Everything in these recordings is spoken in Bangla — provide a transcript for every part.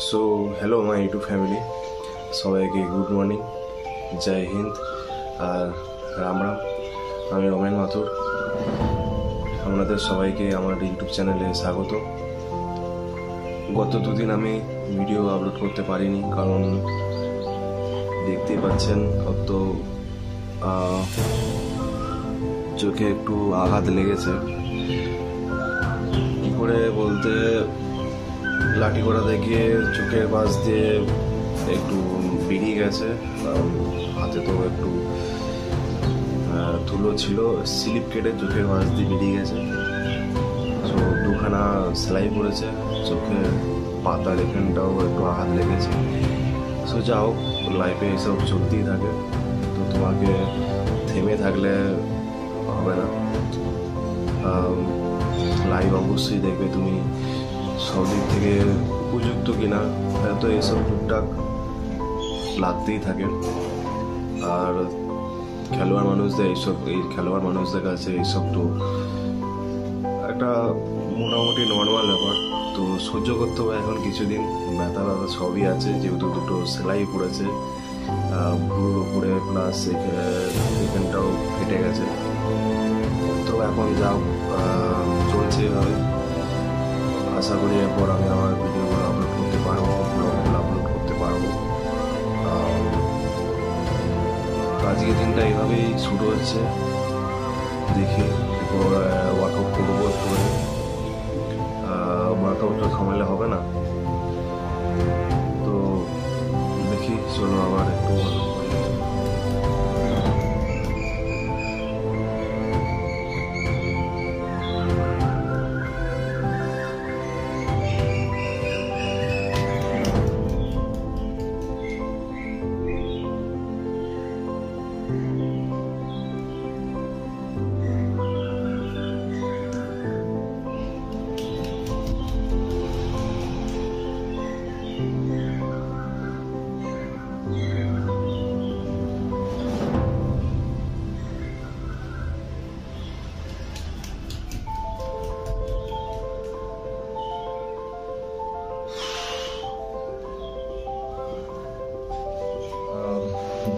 So hello my YouTube family, সবাইকে গুড মর্নিং, জয় হিন্দ আর রাম রাম। আমি রমেন মাথুর, আপনাদের সবাইকে আমার ইউটিউব চ্যানেলে স্বাগত। গত দুদিন আমি ভিডিও আপলোড করতে পারিনি, কারণ দেখতেই পাচ্ছেন হয়ত চোখে একটু আঘাত লেগেছে। কী করে বলতে, লাঠি ঘোড়াতে গিয়ে চোখের পাশ দিয়ে একটু বেরিয়ে গেছে, হাতে তো একটু ধুলো ছিল, স্লিপ কেটে চোখের পাশ দিয়ে বেরিয়ে গেছে। তো দুখানা সেলাই পড়েছে, চোখের পাতার এখানটাও একটু আঘাত লেগেছে। সো যা হোক, লাইফে এসব চলতেই থাকে, তো তোমাকে থেমে থাকলে হবে না। লাইফ অবশ্যই দেখবে তুমি সব দিক থেকে উপযুক্ত কিনা, হয়তো এসব টুকটাক লাগতেই থাকে। আর খেলোয়াড় মানুষদের কাছে এইসব তো একটা মোটামুটি নর্মাল ব্যাপার, তো সহ্য করতে হবে। এখন কিছুদিন ব্যথা সবই আছে, যেহেতু দুটো সেলাই পড়েছে ভুরুর উপরে, প্লাস এখানটাও ফেটে গেছে। তো এখন যা চলছে এভাবে, আশা করি এরপর আমি আমার ভিডিওগুলো আপলোড করতে পারবো, ব্লগগুলো আপলোড করতে পারবো। আজকের দিনটা এইভাবেই শুরু হচ্ছে, দেখি এরপর ওয়ার্কআউট করবো। করে ওয়ার্কআউটটা থামালে হবে না, তো দেখি, চলো আবার একটু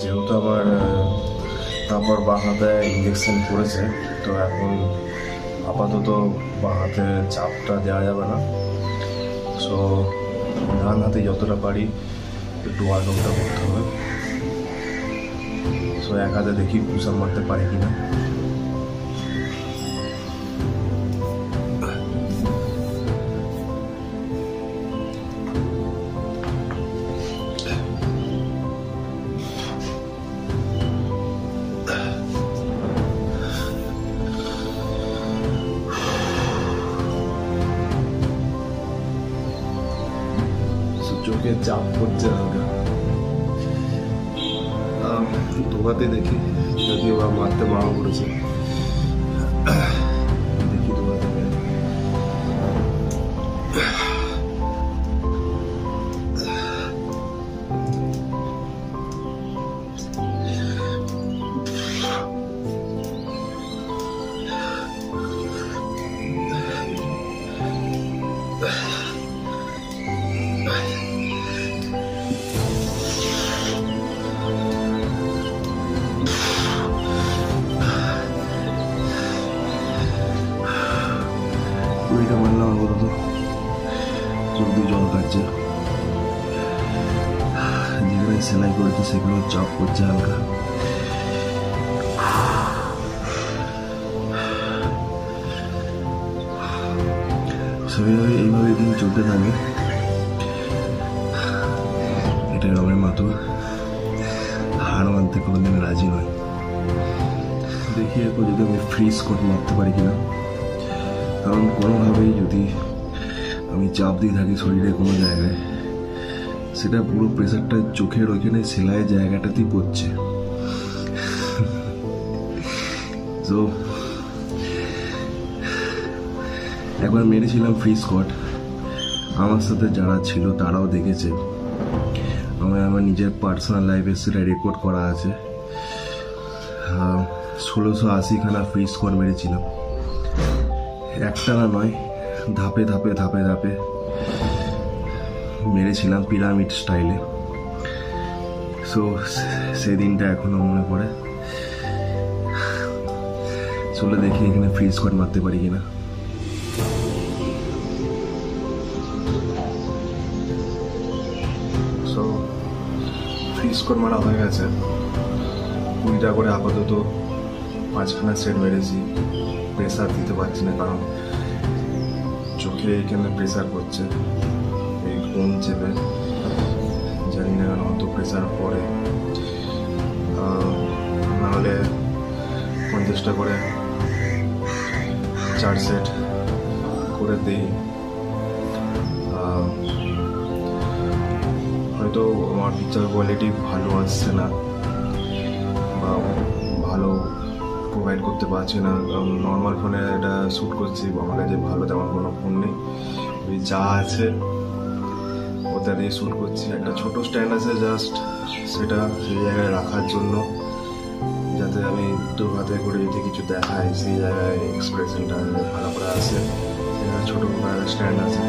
যেহেতু আমার তারপর বাঁ হাতে ইঞ্জেকশন পড়েছে, তো এখন আপাতত বাঁ হাতে চাপটা দেওয়া যাবে না। সো ডান হাতে যতটা পারি একটু ওয়ার্কআউটটা করতে হবে। সো এক হাতে দেখি পুশ আপ মারতে পারি কিনা। চোখে চাপ পড়ছে হালকা, দোকাতে দেখি, যদি ওরা মারতে বারণ করেছে, দেখি দোকাতে কুড়িটা মারলাম আপাতত, চোখ দিয়ে জল কাটছে, যেখানে সেলাই করেছে সেগুলো চাপ করছে হালকা। এইভাবে দিন চলতে থাকে। এটা রমেন মাথুর, হার মানতে কোনোদিন রাজি নয়। দেখি এরপর যদি আমি ফ্রি স্কোয়াট মারতে পারি কিনা, কারণ কোনোভাবেই যদি আমি চাপ দিয়ে থাকি শরীরে কোনো জায়গায়, সেটা পুরো প্রেশারটা চোখের ওইখানে সেলাইয়ের জায়গাটাতেই পড়ছে। তো একবার মেরেছিলাম ফ্রি স্কোয়াট, আমার সাথে যারা ছিল তারাও দেখেছে, আমার নিজের পার্সোনাল লাইফে সেটা রেকর্ড করা আছে। 1680খানা ফ্রি স্কোয়াট মেরেছিলাম, একটা না নয়, ধাপে ধাপে ধাপে ধাপে মেরেছিলাম পিরামিড স্টাইলে। সো সেই দিনটা এখনো মনে পড়ে। চলো দেখি এখানে ফ্রি স্কোয়াড মারতে পারি কিনা। সো ফ্রি স্কোয়াড মারা হয়ে গেছে, 20টা করে আপাতত 5খানা সেট মেরেছি। প্রেসার দিতে পারছি না, কারণ চোখে এখানে প্রেসার পড়ছে, এই ঘুম চেপে। জানি না কেন অত প্রেসার পড়ে, নাহলে 50টা করে 4 সেট করে দিই। হয়তো আমার পিকচার কোয়ালিটি ভালো আসছে না বা ভালো প্রোভাইড করতে পারছি না, কারণ নর্মাল ফোনে এটা শ্যুট করছি। আমার কাছে ভালো তেমন কোনো ফোন নেই, যা আছে ওটা দিয়ে শ্যুট করছি। একটা ছোট স্ট্যান্ড আছে জাস্ট, সেটা সেই জায়গায় রাখার জন্য, যাতে আমি দু হাতে করে যদি কিছু দেখাই সেই জায়গায় এক্সপ্রেশনটা ভালো করে আসে। সেখানে ছোটো করে একটা স্ট্যান্ড আছে।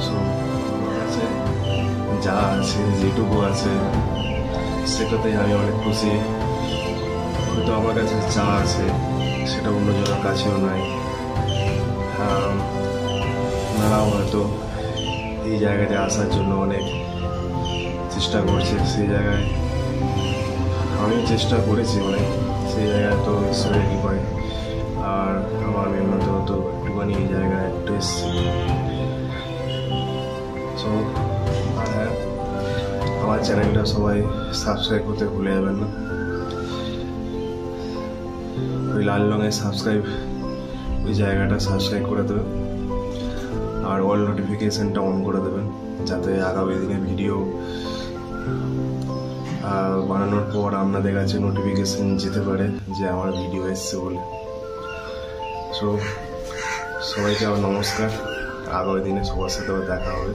সো আছে, যা আছে যেটুকু আছে সেটাতেই আমি অনেক খুশি। হয়তো আমার কাছে যা আছে সেটা অন্যজনের কাছেও নাই। ওনারাও হয়তো এই জায়গাতে আসার জন্য অনেক চেষ্টা করছে, সেই জায়গায় আমিও চেষ্টা করেছি অনেক, সেই জায়গায় তো ঈশ্বরের কৃপায়। আর আমার মেহনত তো একটুখানি এই জায়গায় একটু এসছি। সো আর হ্যাঁ, আমার চ্যানেলটা সবাই সাবস্ক্রাইব করতে ভুলে যাবেন না। ওই লাল রঙের সাবস্ক্রাইব, ওই জায়গাটা সাবস্ক্রাইব করে দেবেন, আর অল নোটিফিকেশনটা অন করে দেবেন, যাতে আগামী দিনে ভিডিও বানানোর পর আপনাদের কাছে নোটিফিকেশন যেতে পারে যে আমার ভিডিও এসছে বলে। সো সবাইকে আমার নমস্কার, আগামী দিনে সবার সাথেও দেখা হবে।